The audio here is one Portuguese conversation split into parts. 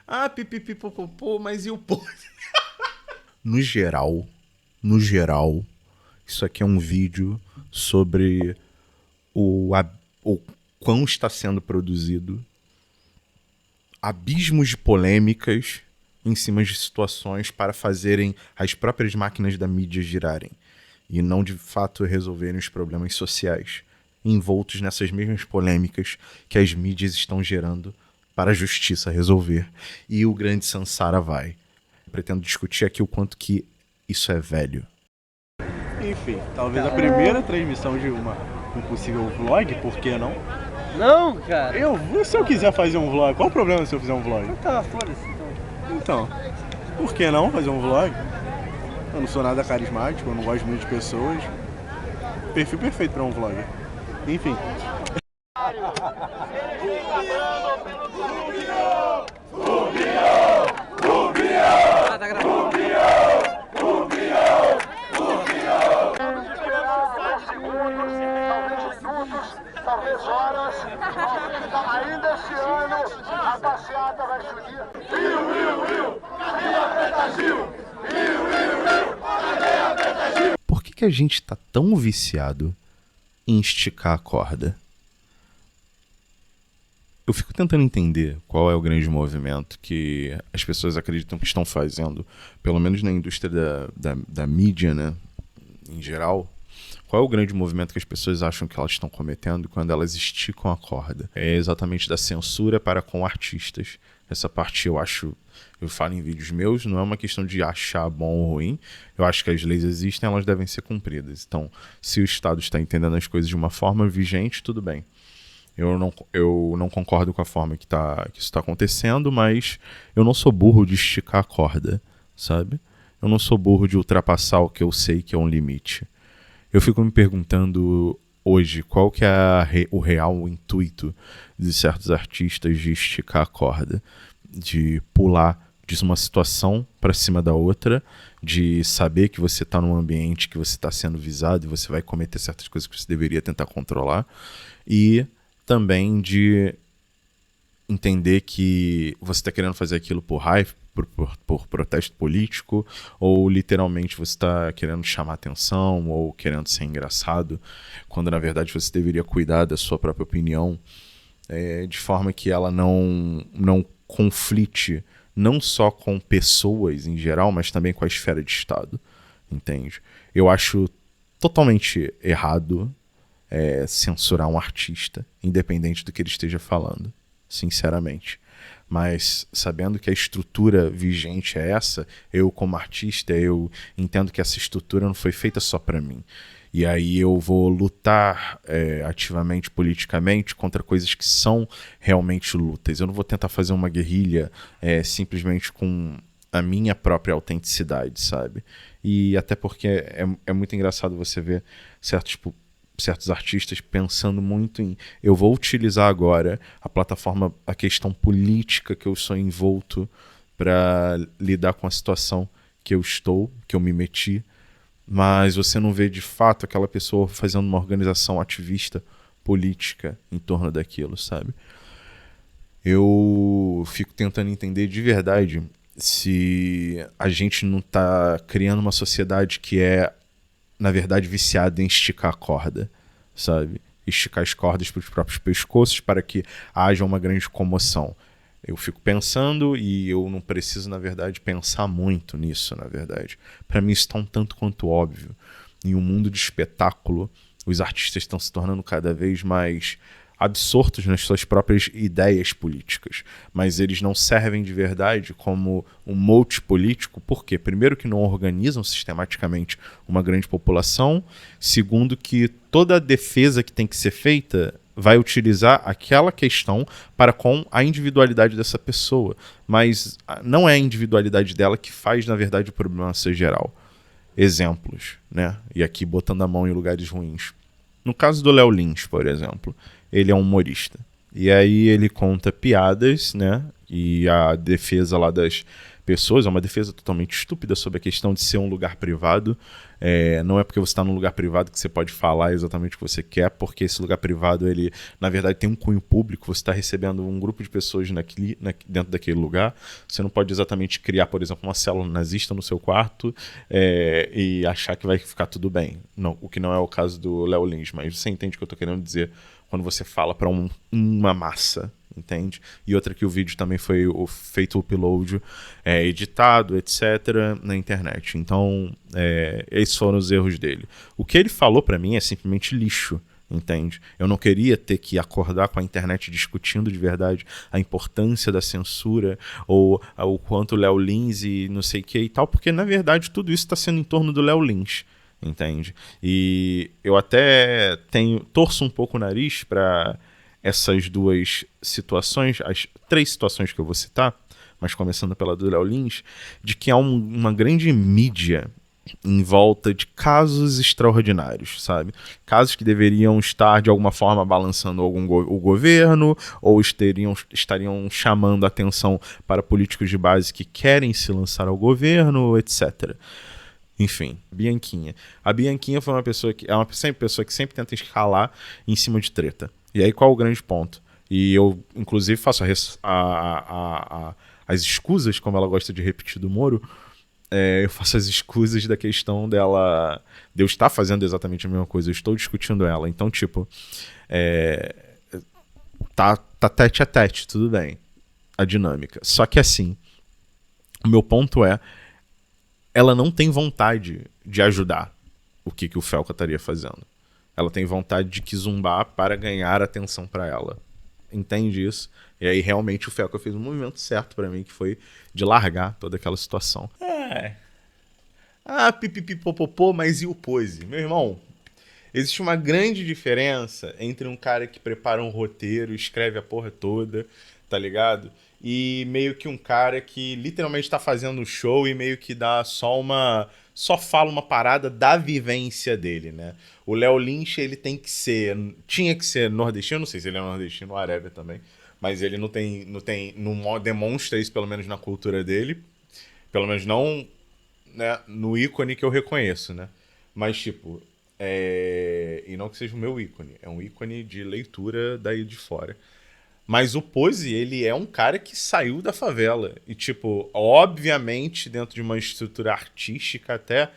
Ah, pipipipopopô, mas e o pô? No geral, isso aqui é um vídeo sobre o quão está sendo produzido, abismos de polêmicas em cima de situações para fazerem as próprias máquinas da mídia girarem e não de fato resolverem os problemas sociais envoltos nessas mesmas polêmicas que as mídias estão gerando para a justiça resolver. E o grande Sansara vai. Pretendo discutir aqui o quanto que isso é velho. Enfim, talvez a primeira transmissão de um possível vlog, por que não? Não, cara. Se eu quiser fazer um vlog, qual o problema se eu fizer um vlog? Tá, foda-se então. Então, por que não fazer um vlog? Eu não sou nada carismático, eu não gosto muito de pessoas. Perfil perfeito pra um vlog. Enfim. Ah, tá gravando. Talvez horas, ainda este ano a passeata vai subir. Rio, cadeia preta Gil! Rio, cadeia preta Gil! Por que a gente tá tão viciado em esticar a corda? Eu fico tentando entender qual é o grande movimento que as pessoas acreditam que estão fazendo, pelo menos na indústria da mídia, né, em geral. Qual é o grande movimento que as pessoas acham que elas estão cometendo quando elas esticam a corda? É exatamente da censura para com artistas. Essa parte eu falo em vídeos meus, não é uma questão de achar bom ou ruim. Eu acho que as leis existem, elas devem ser cumpridas. Então, se o Estado está entendendo as coisas de uma forma vigente, tudo bem. Eu não concordo com a forma que isso está acontecendo, mas eu não sou burro de esticar a corda, sabe? Eu não sou burro de ultrapassar o que eu sei que é um limite. Eu fico me perguntando hoje qual que é o real intuito de certos artistas de esticar a corda, de pular de uma situação para cima da outra, de saber que você está num ambiente que você está sendo visado e você vai cometer certas coisas que você deveria tentar controlar, e também de entender que você está querendo fazer aquilo por raiva, por protesto político, ou literalmente você está querendo chamar atenção ou querendo ser engraçado, quando na verdade você deveria cuidar da sua própria opinião, de forma que ela não conflite não só com pessoas em geral, mas também com a esfera de Estado, entende? Eu acho totalmente errado censurar um artista, independente do que ele esteja falando, sinceramente. Mas sabendo que a estrutura vigente é essa, eu como artista, eu entendo que essa estrutura não foi feita só para mim. E aí eu vou lutar ativamente, politicamente, contra coisas que são realmente lutas. Eu não vou tentar fazer uma guerrilha simplesmente com a minha própria autenticidade, sabe? E até porque é muito engraçado você ver certos artistas pensando muito em eu vou utilizar agora a plataforma, a questão política que eu sou envolto para lidar com a situação que eu me meti, mas você não vê de fato aquela pessoa fazendo uma organização ativista política em torno daquilo, sabe? Eu fico tentando entender de verdade se a gente não está criando uma sociedade que é, na verdade, viciada em esticar a corda, sabe? Esticar as cordas para os próprios pescoços para que haja uma grande comoção. Eu fico pensando e eu não preciso, na verdade, pensar muito nisso, na verdade. Para mim isso está um tanto quanto óbvio. Em um mundo de espetáculo, os artistas estão se tornando cada vez mais absortos nas suas próprias ideias políticas, mas eles não servem de verdade como um mote político, por quê? Primeiro que não organizam sistematicamente uma grande população, segundo que toda a defesa que tem que ser feita vai utilizar aquela questão para com a individualidade dessa pessoa, mas não é a individualidade dela que faz, na verdade, o problema ser geral. Exemplos, né? E aqui botando a mão em lugares ruins. No caso do Léo Lins, por exemplo, ele é um humorista. E aí ele conta piadas, né? E a defesa lá das pessoas, é uma defesa totalmente estúpida sobre a questão de ser um lugar privado. Não é porque você está num lugar privado que você pode falar exatamente o que você quer, porque esse lugar privado, ele, na verdade, tem um cunho público, você está recebendo um grupo de pessoas dentro daquele lugar. Você não pode exatamente criar, por exemplo, uma célula nazista no seu quarto e achar que vai ficar tudo bem. Não, o que não é o caso do Léo Lins, mas você entende o que eu estou querendo dizer quando você fala para uma massa, entende? E outra que o vídeo também foi feito o upload, editado, etc., na internet. Então, esses foram os erros dele. O que ele falou para mim é simplesmente lixo, entende? Eu não queria ter que acordar com a internet discutindo de verdade a importância da censura ou o quanto o Léo Lins e não sei o que e tal, porque, na verdade, tudo isso está sendo em torno do Léo Lins. Entende? E eu até torço um pouco o nariz para essas duas situações, as 3 situações que eu vou citar, mas começando pela do Léo Lins, de que há uma grande mídia em volta de casos extraordinários, sabe? Casos que deveriam estar de alguma forma balançando o governo ou estariam chamando a atenção para políticos de base que querem se lançar ao governo, etc. Enfim, Bianquinha. A Bianquinha foi uma pessoa que é uma pessoa que sempre tenta escalar em cima de treta. E aí qual é o grande ponto? E eu, inclusive, faço as escusas, como ela gosta de repetir do Moro, eu faço as escusas da questão dela, de eu estar fazendo exatamente a mesma coisa, eu estou discutindo ela. Então, tipo, tá tete a tete, tudo bem, a dinâmica. Só que assim, o meu ponto ela não tem vontade de ajudar o que o Felca estaria fazendo. Ela tem vontade de quizumbar para ganhar atenção para ela. Entende isso? E aí realmente o Felca fez um movimento certo para mim, que foi de largar toda aquela situação. Pipipipopopô, mas e o pose? Meu irmão, existe uma grande diferença entre um cara que prepara um roteiro, escreve a porra toda, tá ligado? E meio que um cara que literalmente tá fazendo um show e meio que dá só fala uma parada da vivência dele, né? O Léo Lynch, ele tinha que ser nordestino, não sei se ele é nordestino ou whatever também, mas ele não demonstra isso, pelo menos na cultura dele, pelo menos não, né, no ícone que eu reconheço, né? Mas, tipo, e não que seja o meu ícone, é um ícone de leitura daí de fora. Mas o Pose, ele é um cara que saiu da favela. E, tipo, obviamente, dentro de uma estrutura artística até,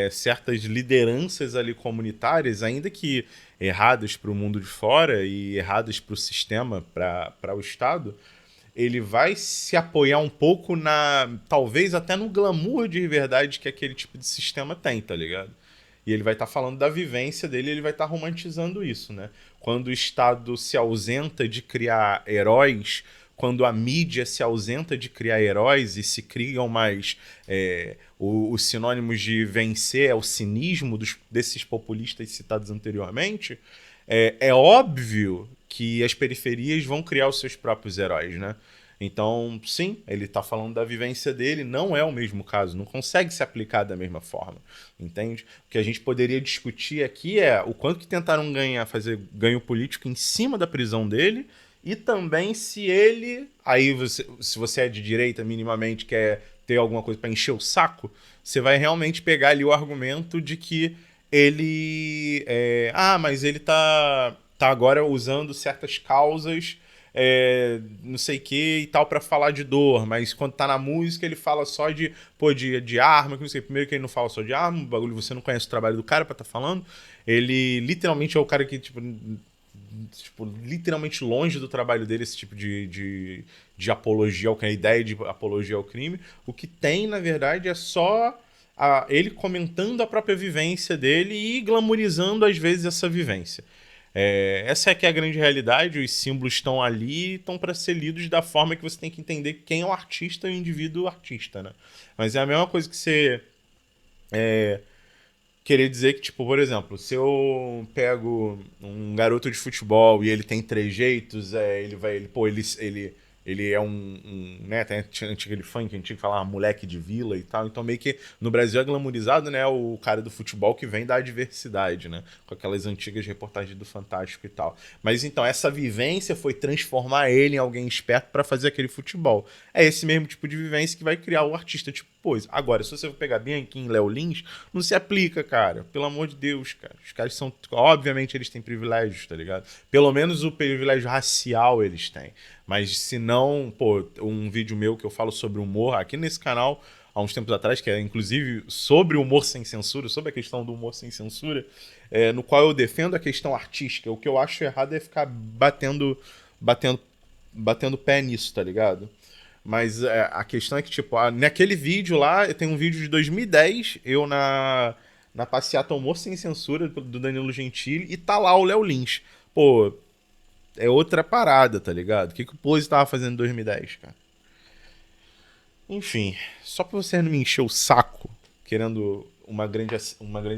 certas lideranças ali comunitárias, ainda que erradas para o mundo de fora e erradas para o sistema, para o Estado, ele vai se apoiar um pouco talvez até no glamour de verdade que aquele tipo de sistema tem, tá ligado? E ele vai estar falando da vivência dele, ele vai estar romantizando isso, né? Quando o Estado se ausenta de criar heróis, quando a mídia se ausenta de criar heróis e se criam mais os sinônimos de vencer, é o cinismo desses populistas citados anteriormente, é óbvio que as periferias vão criar os seus próprios heróis, né? Então, sim, ele está falando da vivência dele, não é o mesmo caso, não consegue se aplicar da mesma forma, entende? O que a gente poderia discutir aqui é o quanto que tentaram fazer ganho político em cima da prisão dele e também se ele, se você é de direita minimamente, quer ter alguma coisa para encher o saco, você vai realmente pegar ali o argumento de que ele, mas ele tá agora usando certas causas, não sei o que e tal, pra falar de dor, mas quando tá na música ele fala só de arma, que não sei, primeiro que ele não fala só de arma, bagulho, você não conhece o trabalho do cara pra tá falando, ele literalmente é o cara que, tipo literalmente longe do trabalho dele esse tipo de apologia, a ideia de apologia ao crime, o que tem, na verdade, é só ele comentando a própria vivência dele e glamourizando, às vezes, essa vivência. Essa é que é a grande realidade, os símbolos estão ali e estão para ser lidos da forma que você tem que entender quem é o artista e o indivíduo artista, né? Mas é a mesma coisa que você querer dizer que, tipo, por exemplo, se eu pego um garoto de futebol e ele tem trejeitos, ele Ele é né, tinha aquele funk que a gente tinha que falar moleque de vila e tal. Então meio que no Brasil é glamorizado, né, o cara do futebol que vem da adversidade, né, com aquelas antigas reportagens do Fantástico e tal. Mas então essa vivência foi transformar ele em alguém esperto para fazer aquele futebol. É esse mesmo tipo de vivência que vai criar o artista tipo coisa. Agora, se você for pegar Bianchim e Léo Lins, não se aplica, cara. Pelo amor de Deus, cara. Os caras são... Obviamente eles têm privilégios, tá ligado? Pelo menos o privilégio racial eles têm. Mas se não, pô, um vídeo meu que eu falo sobre humor aqui nesse canal, há uns tempos atrás, que é inclusive sobre o humor sem censura, sobre a questão do humor sem censura, no qual eu defendo a questão artística. O que eu acho errado é ficar batendo pé nisso, tá ligado? Mas a questão é que, tipo, naquele vídeo lá, tem um vídeo de 2010, eu na passeata Humor Sem Censura, do Danilo Gentili, e tá lá o Léo Lins. Pô, é outra parada, tá ligado? O que o Pose tava fazendo em 2010, cara? Enfim, só pra você não me encher o saco, querendo uma grande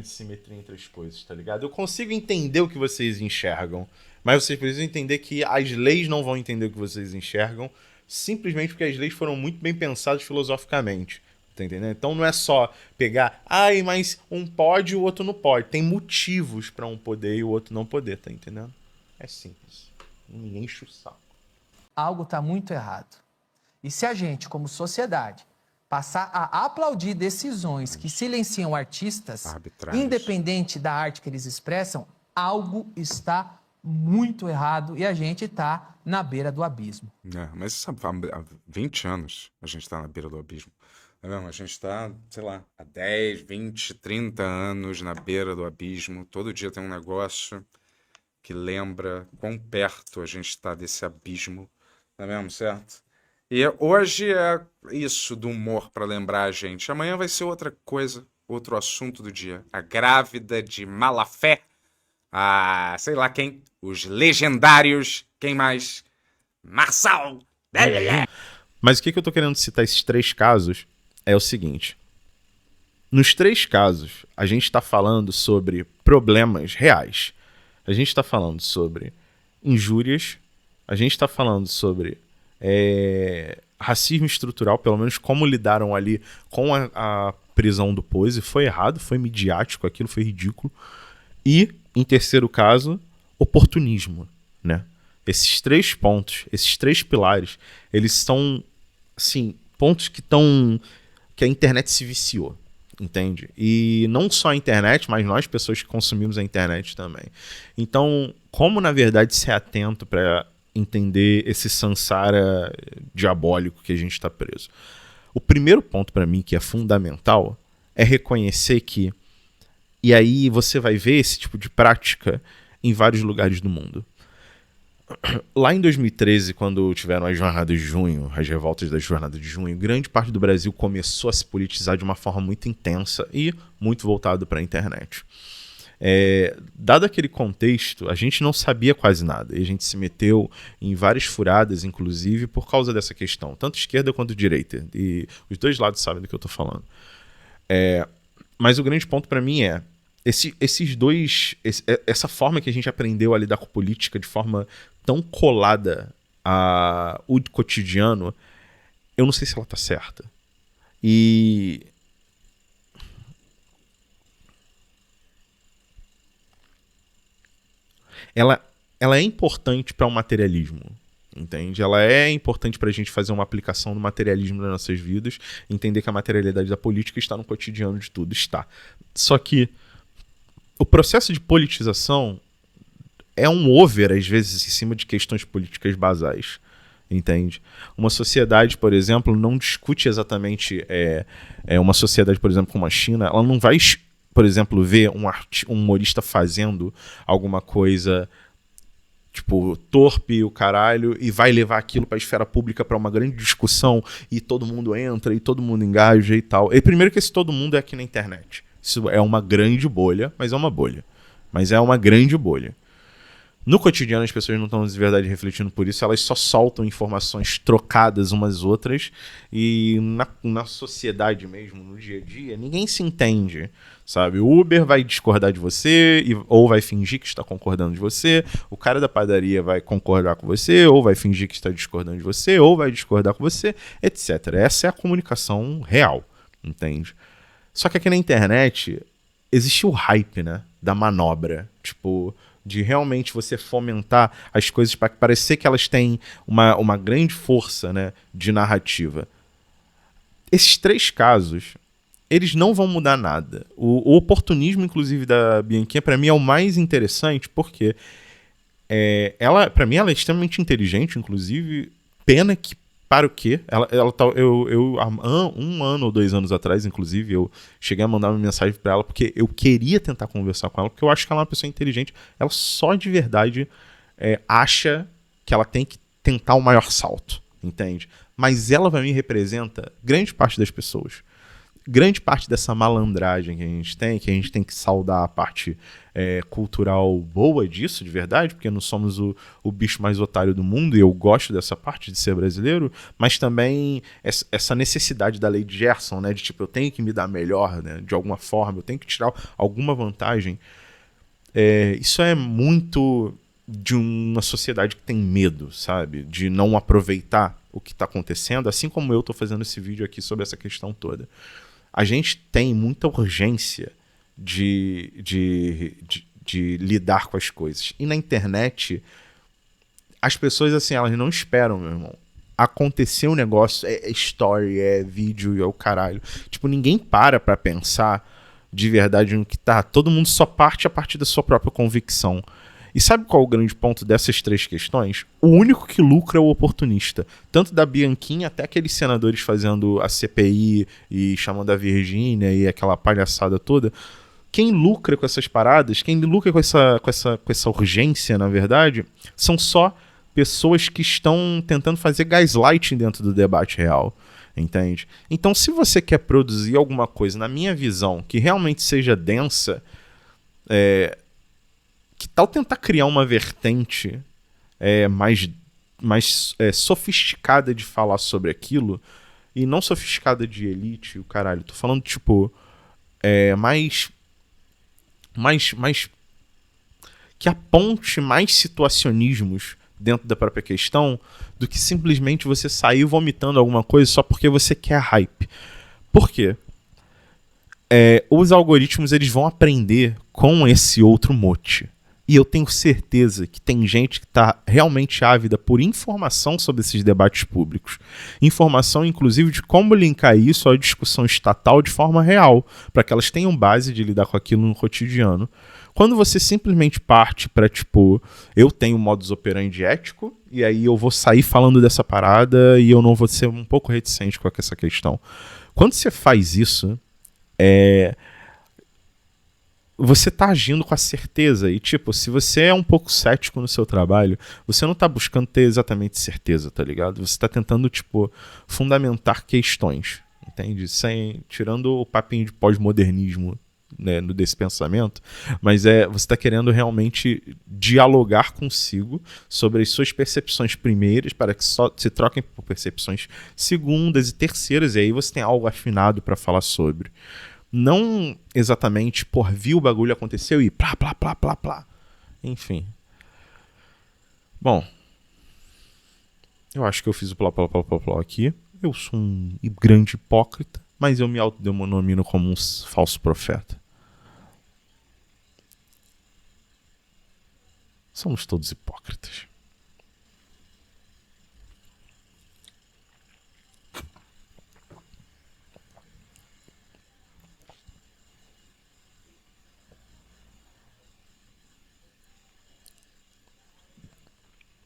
simetria entre as coisas, tá ligado? Eu consigo entender o que vocês enxergam, mas vocês precisam entender que as leis não vão entender o que vocês enxergam, simplesmente porque as leis foram muito bem pensadas filosoficamente, tá entendendo? Então não é só pegar, mas um pode e o outro não pode. Tem motivos pra um poder e o outro não poder, tá entendendo? É simples. Não me enche o saco. Algo tá muito errado. E se a gente, como sociedade, passar a aplaudir decisões que silenciam artistas, independente da arte que eles expressam, algo está muito errado e a gente está na beira do abismo. Mas sabe, há 20 anos a gente está na beira do abismo. A gente está, sei lá, há 10, 20, 30 anos na beira do abismo. Todo dia tem um negócio que lembra quão perto a gente está desse abismo. Não é mesmo, certo? E hoje é isso do humor para lembrar a gente. Amanhã vai ser outra coisa, outro assunto do dia. A grávida de Malafé. Sei lá quem, os legendários, quem mais? Marçal! Mas o que eu tô querendo citar esses 3 casos é o seguinte. Nos 3 casos, a gente tá falando sobre problemas reais. A gente tá falando sobre injúrias, a gente tá falando sobre racismo estrutural, pelo menos como lidaram ali com a prisão do Pose. Foi errado, foi midiático, aquilo foi ridículo. E, em terceiro caso, oportunismo, né? Esses 3 pontos, esses 3 pilares, eles são, assim, pontos que a internet se viciou, entende? E não só a internet, mas nós, pessoas que consumimos a internet também. Então, como, na verdade, ser atento para entender esse samsara diabólico que a gente está preso? O primeiro ponto, para mim, que é fundamental, é reconhecer que, e aí você vai ver esse tipo de prática em vários lugares do mundo. Lá em 2013, quando tiveram as jornadas de junho, as revoltas das jornadas de junho, grande parte do Brasil começou a se politizar de uma forma muito intensa e muito voltado para a internet. Dado aquele contexto, a gente não sabia quase nada, e a gente se meteu em várias furadas, inclusive, por causa dessa questão, tanto esquerda quanto direita, e os dois lados sabem do que eu estou falando. Mas o grande ponto para mim é essa forma que a gente aprendeu a lidar com política de forma tão colada ao cotidiano, eu não sei se ela tá certa. E ela é importante para o materialismo, entende? Ela é importante para a gente fazer uma aplicação do materialismo nas nossas vidas, entender que a materialidade da política está no cotidiano de tudo, está. Só que o processo de politização é um over, às vezes, em cima de questões políticas basais, entende? Uma sociedade, por exemplo, não discute exatamente... uma sociedade, por exemplo, como a China, ela não vai, por exemplo, ver um humorista fazendo alguma coisa, tipo, torpe, o caralho, e vai levar aquilo para a esfera pública para uma grande discussão, e todo mundo entra, e todo mundo engaja e tal. E primeiro que esse todo mundo é aqui na internet. Isso é uma grande bolha, mas é uma bolha. Mas é uma grande bolha. No cotidiano as pessoas não estão de verdade refletindo por isso, elas só soltam informações trocadas umas às outras, e na sociedade mesmo, no dia a dia, ninguém se entende, sabe? O Uber vai discordar de você, ou vai fingir que está concordando de você, o cara da padaria vai concordar com você, ou vai fingir que está discordando de você, ou vai discordar com você, etc. Essa é a comunicação real, entende? Só que aqui na internet existe o hype, né, da manobra, tipo, de realmente você fomentar as coisas para parecer que elas têm uma grande força, né, de narrativa. Esses 3 casos, eles não vão mudar nada. O oportunismo, inclusive, da Bianchina, para mim, é o mais interessante, porque para mim, ela é extremamente inteligente, inclusive. Pena que, para o quê? Há 1 ano ou 2 anos atrás, inclusive, eu cheguei a mandar uma mensagem para ela, porque eu queria tentar conversar com ela, porque eu acho que ela é uma pessoa inteligente. Ela só de verdade acha que ela tem que tentar o maior salto, entende? Mas ela, para mim, representa grande parte das pessoas. Grande parte dessa malandragem que a gente tem que saudar a parte cultural boa disso, de verdade, porque não somos o bicho mais otário do mundo, e eu gosto dessa parte de ser brasileiro, mas também essa necessidade da lei de Gerson, né, de tipo, eu tenho que me dar melhor, né, de alguma forma, eu tenho que tirar alguma vantagem. Isso é muito de uma sociedade que tem medo, sabe, de não aproveitar o que está acontecendo, assim como eu estou fazendo esse vídeo aqui sobre essa questão toda. A gente tem muita urgência de lidar com as coisas. E na internet, as pessoas, assim, elas não esperam, meu irmão. Acontecer um negócio, é story, é vídeo, é o caralho. Tipo, ninguém para pra pensar de verdade no que tá. Todo mundo só parte a partir da sua própria convicção. E sabe qual é o grande ponto dessas 3 questões? O único que lucra é o oportunista. Tanto da Bianchina até aqueles senadores fazendo a CPI e chamando a Virgínia e aquela palhaçada toda. Quem lucra com essas paradas, quem lucra com essa urgência, na verdade, são só pessoas que estão tentando fazer gaslighting dentro do debate real. Entende? Então, se você quer produzir alguma coisa, na minha visão, que realmente seja densa, que tal tentar criar uma vertente mais sofisticada de falar sobre aquilo, e não sofisticada de elite, o caralho. Tô falando, tipo, mais que aponte mais situacionismos dentro da própria questão, do que simplesmente você sair vomitando alguma coisa só porque você quer hype. Por quê? Os algoritmos, eles vão aprender com esse outro mote. E eu tenho certeza que tem gente que está realmente ávida por informação sobre esses debates públicos. Informação, inclusive, de como linkar isso à discussão estatal de forma real, para que elas tenham base de lidar com aquilo no cotidiano. Quando você simplesmente parte para, tipo, eu tenho um modus operandi ético, e aí eu vou sair falando dessa parada e eu não vou ser um pouco reticente com essa questão. Quando você faz isso, você tá agindo com a certeza. E, tipo, se você é um pouco cético no seu trabalho, você não tá buscando ter exatamente certeza, tá ligado? Você tá tentando, tipo, fundamentar questões, entende? Tirando o papinho de pós-modernismo, né, desse pensamento, mas você tá querendo realmente dialogar consigo sobre as suas percepções primeiras, para que só se troquem por percepções segundas e terceiras, e aí você tem algo afinado para falar sobre. Não exatamente, vi o bagulho aconteceu e plá, plá, plá, plá, plá. Enfim. Bom. Eu acho que eu fiz o plá, plá, plá, plá, plá aqui. Eu sou um grande hipócrita, mas eu me autodenomino como um falso profeta. Somos todos hipócritas.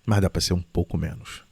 Mas dá pra ser um pouco menos.